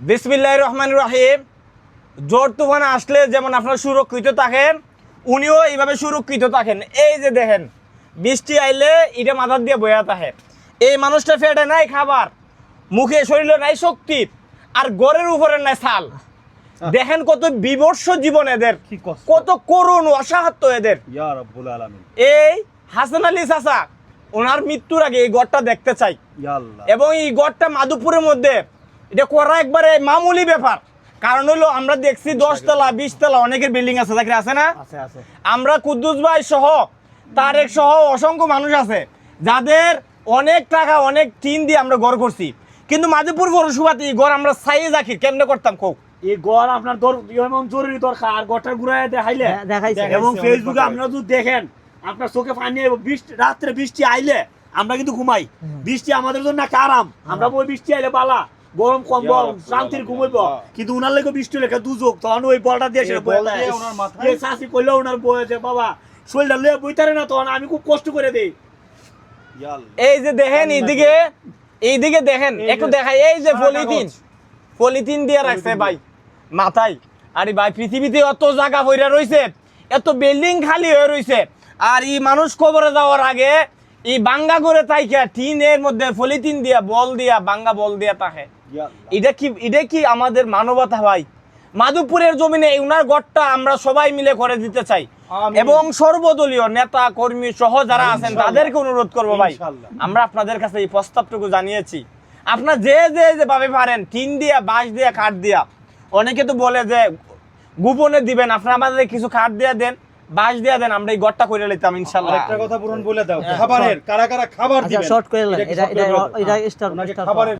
বিসমিল্লাহির রহমানির রহিম। ঝড় তুফান আসলে যেমন আপনারা সুরক্ষিত থাকেন, উনিও এইভাবে সুরক্ষিত থাকেন। এই যে দেখেন, বৃষ্টি আইলে এটা মাথার দিয়ে বয়া থাকে। এই মানুষটা ফেটে নাই খাবার, মুখে শরীরে নাই শক্তি, আর গড়ের উপরে নাই ছাল। দেখেন কত বিবর্ষ জীবন এদের, কত করুণ অসাহাত্য এদের। ইয়া রাব্বুল আলামিন। এই হাসান আলী চাচা ওনার মৃত্যুর আগে এই গড়টা দেখতে চাই, ইয়া আল্লাহ। এবং এই গড়টা মাধবপুরের মধ্যে এটা করা একবারে মামুলি ব্যাপার। কারণ হলো আমরা দেখছি 10 তলা 20 তলা অনেকের বিল্ডিং আছে, চাকরি আছে না? আমরা কুদ্দুস ভাই সহ তারেক সহ অসংখ্য মানুষ আছে যাদের অনেক টাকা অনেক টিন দিয়ে আমরা ঘর করছি, কিন্তু মাধবপুর পৌরসভাতে এই ঘর আমরা চাইয়ে রাখি কেমনে করতাম কোক। এই গড় আপনার এমন জরুরি দরকার, আর গড়টা ঘুরায় দেখাইলে এবং ফেসবুকে আপনারা যদি দেখেন আপনার চোখে পানি আইব। রাত্রে বৃষ্টি আইলে আমরা কিন্তু ঘুমাই, বৃষ্টি আমাদের জন্য একটা আরাম। আমরা বই বৃষ্টি আইলে বালা গরম কম্বল শান্তির ঘুমাইব, কিন্তু উনার লেগে বৃষ্টি লেখা দুযোগ। তখন ওই বলটা দিয়ে চাষি করলেও ওনার বয়েছে বাবা শরীরটা লয়ে বইতারে না, তখন আমি খুব কষ্ট করে দিই। এই যে দেখেন এইদিকে দেখেন, একটু দেখাই। এই যে পলিথিন দিয়ে রাখছে ভাই মাথায়। আরে ভাই পৃথিবীতে অত জায়গা ভইরা রইছে, এত বিল্ডিং খালি হয়ে রইছে, আর এই মানুষ কবরে যাওয়ার আগে এই বাঙ্গা করে তাইকা টিনের মধ্যে পলিথিন দিয়া বাঙ্গা বল দিয়া থাকে। এটা কি আমাদের মানবতা ভাই? মাধবপুরের জমিনে উনার গড়টা আমরা সবাই মিলে করে দিতে চাই, এবং সর্বদলীয় নেতা কর্মী সহ যারা আছেন তাদেরকে অনুরোধ করবো ভাই, আমরা আপনাদের কাছে এই প্রস্তাবটুকু জানিয়েছি। আপনার যে ভাবে পারেন টিন দিয়া, বাঁশ দিয়া, কাঠ দিয়া, অনেকে তো বলে যে গোপনে দিবেন, আপনারা আমাদের কিছু কাঠ দিয়া দেন, বাঁশ দিয়া দেন, আমরা এই গড়টা করে নিতাম ইনশাআল্লাহ। একটা কথা পুরন বলে দাও, খাবারের কারা কারা খাবার দিবেন, শর্ট করে এটা